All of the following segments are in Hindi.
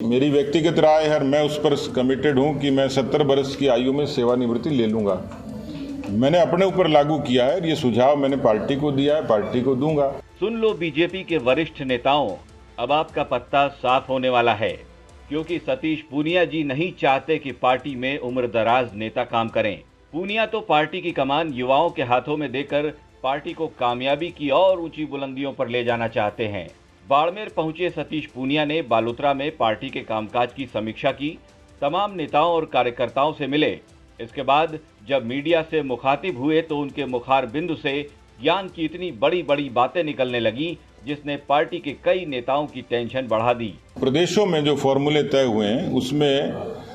मेरी व्यक्तिगत राय है, मैं उस पर कमिटेड हूं कि मैं 70 वर्ष की आयु में सेवानिवृत्ति ले लूंगा। मैंने अपने ऊपर लागू किया है, ये सुझाव मैंने पार्टी को दिया है, पार्टी को दूंगा। सुन लो बीजेपी के वरिष्ठ नेताओं, अब आपका पत्ता साफ होने वाला है, क्योंकि सतीश पूनिया जी नहीं चाहते कि पार्टी में उम्रदराज नेता काम करें। पूनिया तो पार्टी की कमान युवाओं के हाथों में देकर पार्टी को कामयाबी की और ऊंची बुलंदियों पर ले जाना चाहते हैं। बाड़मेर पहुंचे सतीश पूनिया ने बालोतरा में पार्टी के कामकाज की समीक्षा की, तमाम नेताओं और कार्यकर्ताओं से मिले। इसके बाद जब मीडिया से मुखातिब हुए तो उनके मुखार बिंदु से ज्ञान की इतनी बड़ी बड़ी बातें निकलने लगी, जिसने पार्टी के कई नेताओं की टेंशन बढ़ा दी। प्रदेशों में जो फॉर्मूले तय हुए हैं उसमें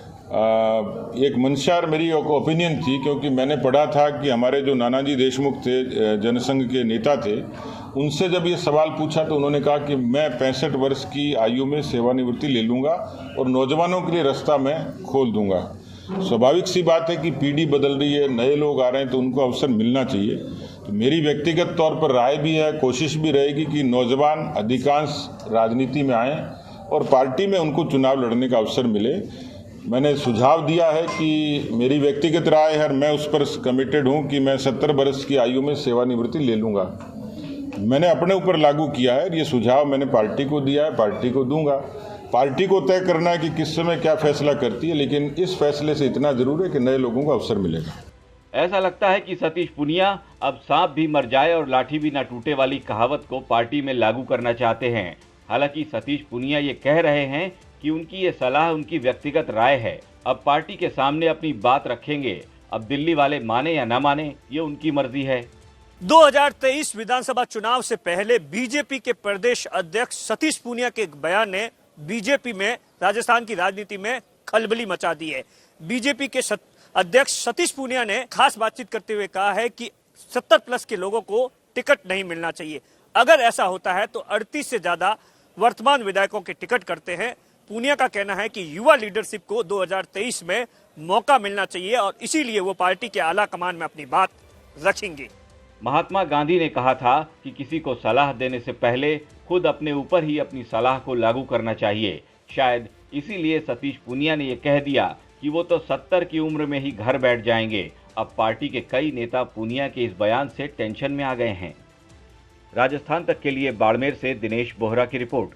एक मंशा मेरी ओपिनियन थी, क्योंकि मैंने पढ़ा था कि हमारे जो नानाजी देशमुख थे, जनसंघ के नेता थे, उनसे जब ये सवाल पूछा तो उन्होंने कहा कि मैं 65 वर्ष की आयु में सेवानिवृत्ति ले लूंगा और नौजवानों के लिए रास्ता मैं खोल दूंगा। स्वाभाविक सी बात है कि पीढ़ी बदल रही है, नए लोग आ रहे हैं, तो उनको अवसर मिलना चाहिए। तो मेरी व्यक्तिगत तौर पर राय भी है, कोशिश भी रहेगी कि नौजवान अधिकांश राजनीति में आए और पार्टी में उनको चुनाव लड़ने का अवसर मिले। मैंने सुझाव दिया है कि मेरी व्यक्तिगत राय है, मैं उस पर कमिटेड हूं कि मैं 70 वर्ष की आयु में सेवानिवृत्ति ले लूंगा। मैंने अपने ऊपर लागू किया है, ये सुझाव मैंने पार्टी को दिया है, पार्टी को दूंगा। पार्टी को तय करना है कि किस समय क्या फैसला करती है, लेकिन इस फैसले से इतना जरूर है कि नए लोगों को अवसर मिलेगा। ऐसा लगता है कि सतीश पूनिया अब सांप भी मर जाए और लाठी भी न टूटे वाली कहावत को पार्टी में लागू करना चाहते हैं। हालांकि सतीश पूनिया ये कह रहे हैं कि उनकी ये सलाह उनकी व्यक्तिगत राय है, अब पार्टी के सामने अपनी बात रखेंगे। अब दिल्ली वाले माने या ना माने, ये उनकी मर्जी है। 2023 विधानसभा चुनाव से पहले बीजेपी के प्रदेश अध्यक्ष सतीश पूनिया के एक बयान ने बीजेपी में, राजस्थान की राजनीति में खलबली मचा दी है। बीजेपी के अध्यक्ष सतीश पूनिया ने खास बातचीत करते हुए कहा है कि 70 प्लस के लोगों को टिकट नहीं मिलना चाहिए। अगर ऐसा होता है तो 38 से ज्यादा वर्तमान विधायकों के टिकट करते हैं। पूनिया का कहना है कि युवा लीडरशिप को 2023 में मौका मिलना चाहिए और इसीलिए वो पार्टी के आला कमान में अपनी बात रखेंगे। महात्मा गांधी ने कहा था कि किसी को सलाह देने से पहले खुद अपने ऊपर ही अपनी सलाह को लागू करना चाहिए। शायद इसीलिए सतीश पूनिया ने यह कह दिया कि वो तो 70 की उम्र में ही घर बैठ जाएंगे। अब पार्टी के कई नेता पूनिया के इस बयान से टेंशन में आ गए हैं। राजस्थान तक के लिए बाड़मेर से दिनेश बोहरा की रिपोर्ट।